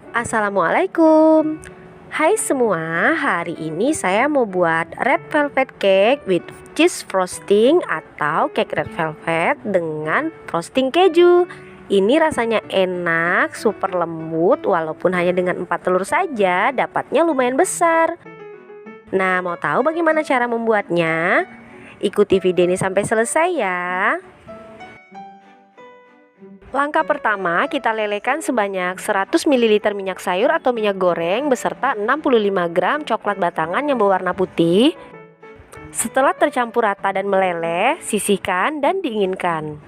Assalamualaikum. Hai semua, hari ini saya mau buat red velvet cake with cheese frosting atau cake red velvet dengan frosting keju. Ini rasanya enak, super lembut, walaupun hanya dengan 4 telur saja dapatnya lumayan besar. Nah, mau tahu bagaimana cara membuatnya? Ikuti video ini sampai selesai ya. Langkah pertama, kita lelehkan sebanyak 100 ml minyak sayur atau minyak goreng beserta 65 gram coklat batangan yang berwarna putih. Setelah tercampur rata dan meleleh, sisihkan dan dinginkan.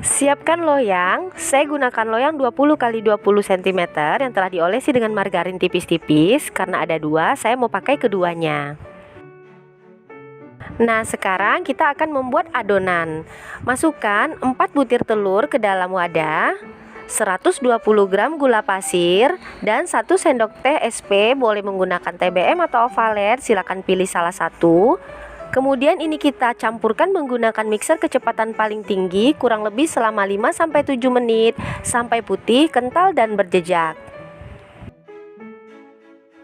Siapkan loyang. Saya gunakan loyang 20 x 20 cm yang telah diolesi dengan margarin tipis-tipis. Karena ada dua, saya mau pakai keduanya. Nah, sekarang kita akan membuat adonan. Masukkan 4 butir telur ke dalam wadah, 120 gram gula pasir, dan 1 sendok teh SP. Boleh menggunakan TBM atau Ovalet, silakan pilih salah satu. Kemudian ini kita campurkan menggunakan mixer kecepatan paling tinggi kurang lebih selama 5-7 menit sampai putih, kental, dan berjejak.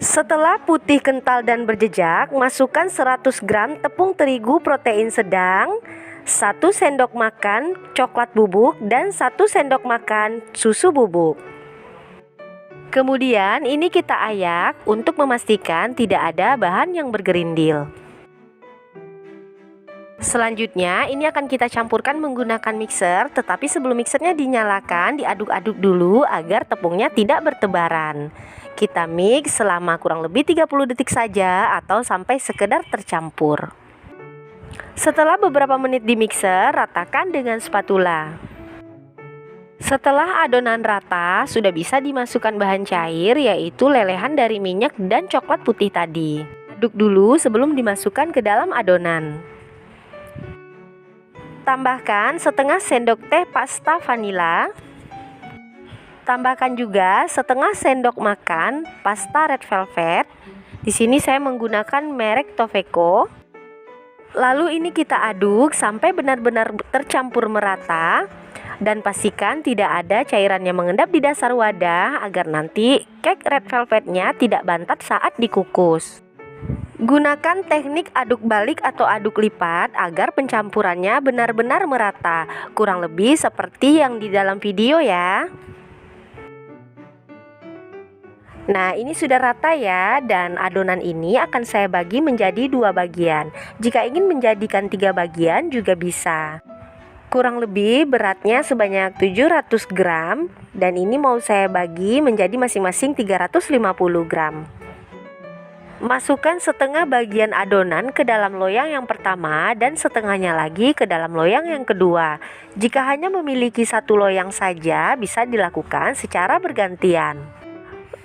Setelah putih, kental, dan berjejak, masukkan 100 gram tepung terigu protein sedang, 1 sendok makan coklat bubuk, dan 1 sendok makan susu bubuk. Kemudian ini kita ayak untuk memastikan tidak ada bahan yang bergerindil. Selanjutnya ini akan kita campurkan menggunakan mixer, tetapi sebelum mixernya dinyalakan, diaduk-aduk dulu agar tepungnya tidak bertebaran. Kita mix selama kurang lebih 30 detik saja atau sampai sekedar tercampur. Setelah beberapa menit di mixer, ratakan dengan spatula. Setelah adonan rata, sudah bisa dimasukkan bahan cair, yaitu lelehan dari minyak dan coklat putih tadi. Aduk dulu sebelum dimasukkan ke dalam adonan. Tambahkan setengah sendok teh pasta vanila. Tambahkan juga setengah sendok makan pasta red velvet. Di sini saya menggunakan merek Tofeco. Lalu ini kita aduk sampai benar-benar tercampur merata dan pastikan tidak ada cairan yang mengendap di dasar wadah agar nanti cake red velvetnya tidak bantat saat dikukus. Gunakan teknik aduk balik atau aduk lipat agar pencampurannya benar-benar merata, kurang lebih seperti yang di dalam video ya. Nah, ini sudah rata ya, dan adonan ini akan saya bagi menjadi 2 bagian. Jika ingin menjadikan 3 bagian juga bisa. Kurang lebih beratnya sebanyak 700 gram, dan ini mau saya bagi menjadi masing-masing 350 gram. Masukkan setengah bagian adonan ke dalam loyang yang pertama dan setengahnya lagi ke dalam loyang yang kedua. Jika hanya memiliki satu loyang saja, bisa dilakukan secara bergantian.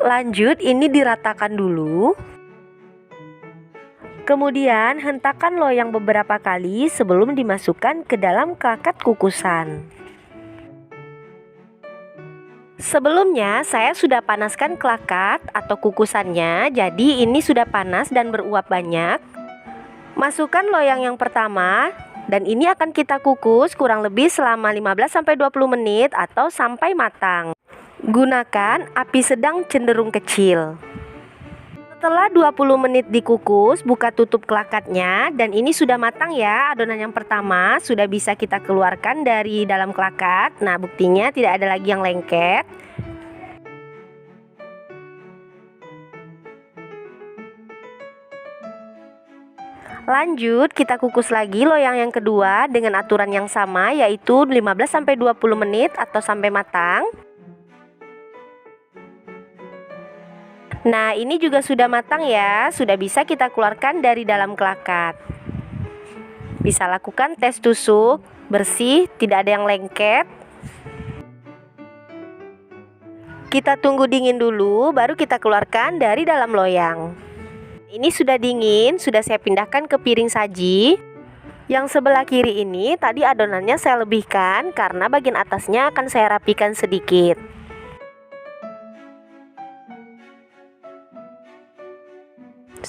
Lanjut, ini diratakan dulu. Kemudian hentakan loyang beberapa kali sebelum dimasukkan ke dalam klakat kukusan. Sebelumnya saya sudah panaskan klakat atau kukusannya, jadi ini sudah panas dan beruap banyak. Masukkan loyang yang pertama dan ini akan kita kukus kurang lebih selama 15-20 menit atau sampai matang. Gunakan api sedang cenderung kecil. Setelah 20 menit dikukus, buka tutup klakatnya dan ini sudah matang ya. Adonan yang pertama sudah bisa kita keluarkan dari dalam klakat. Nah, buktinya tidak ada lagi yang lengket. Lanjut, kita kukus lagi loyang yang kedua dengan aturan yang sama, yaitu 15-20 menit atau sampai matang. Nah, ini juga sudah matang ya, sudah bisa kita keluarkan dari dalam klakat. Bisa lakukan tes tusuk, bersih, tidak ada yang lengket. Kita tunggu dingin dulu, baru kita keluarkan dari dalam loyang. Ini sudah dingin, sudah saya pindahkan ke piring saji. Yang sebelah kiri ini tadi adonannya saya lebihkan karena bagian atasnya akan saya rapikan sedikit.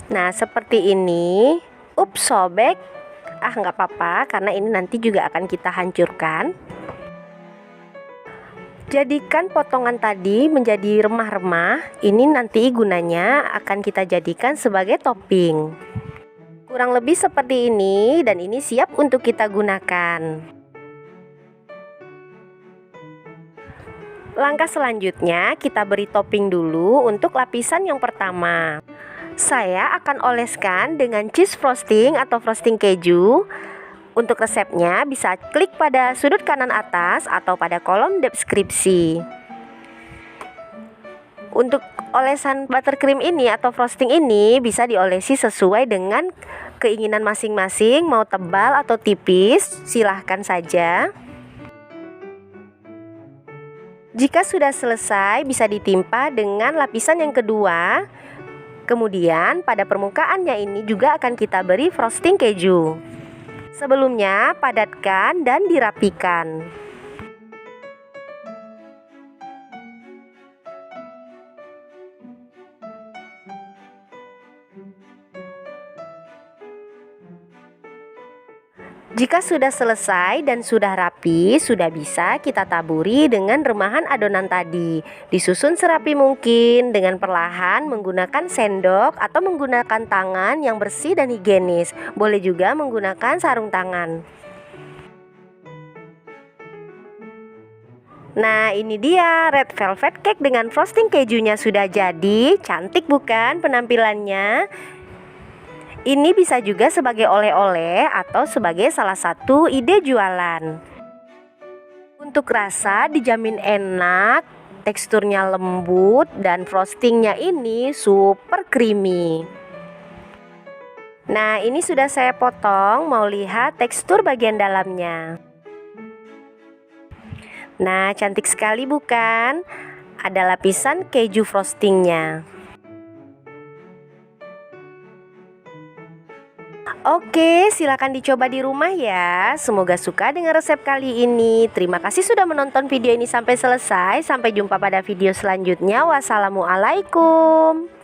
Nah, seperti ini. Ups, sobek. Nggak apa-apa, karena ini nanti juga akan kita hancurkan. Jadikan potongan tadi menjadi remah-remah. Ini nanti gunanya akan kita jadikan sebagai topping. Kurang lebih seperti ini, dan ini siap untuk kita gunakan. Langkah selanjutnya kita beri topping dulu untuk lapisan yang pertama. Saya akan oleskan dengan cheese frosting atau frosting keju. Untuk resepnya bisa klik pada sudut kanan atas atau pada kolom deskripsi. Untuk olesan buttercream ini atau frosting ini bisa diolesi sesuai dengan keinginan masing-masing, mau tebal atau tipis, silahkan saja. Jika sudah selesai, bisa ditimpa dengan lapisan yang kedua. Kemudian pada permukaannya ini juga akan kita beri frosting keju. Sebelumnya padatkan dan dirapikan. Jika sudah selesai dan sudah rapi, sudah bisa kita taburi dengan remahan adonan tadi. Disusun serapi mungkin dengan perlahan menggunakan sendok atau menggunakan tangan yang bersih dan higienis. Boleh juga menggunakan sarung tangan. Nah, ini dia red velvet cake dengan frosting kejunya sudah jadi. Cantik bukan penampilannya? Ini bisa juga sebagai oleh-oleh atau sebagai salah satu ide jualan. Untuk rasa dijamin enak, teksturnya lembut, dan frostingnya ini super creamy. Nah, ini sudah saya potong, mau lihat tekstur bagian dalamnya. Nah, cantik sekali bukan? Ada lapisan keju frostingnya. Oke, silakan dicoba di rumah ya. Semoga suka dengan resep kali ini. Terima kasih sudah menonton video ini sampai selesai. Sampai jumpa pada video selanjutnya. Wassalamualaikum.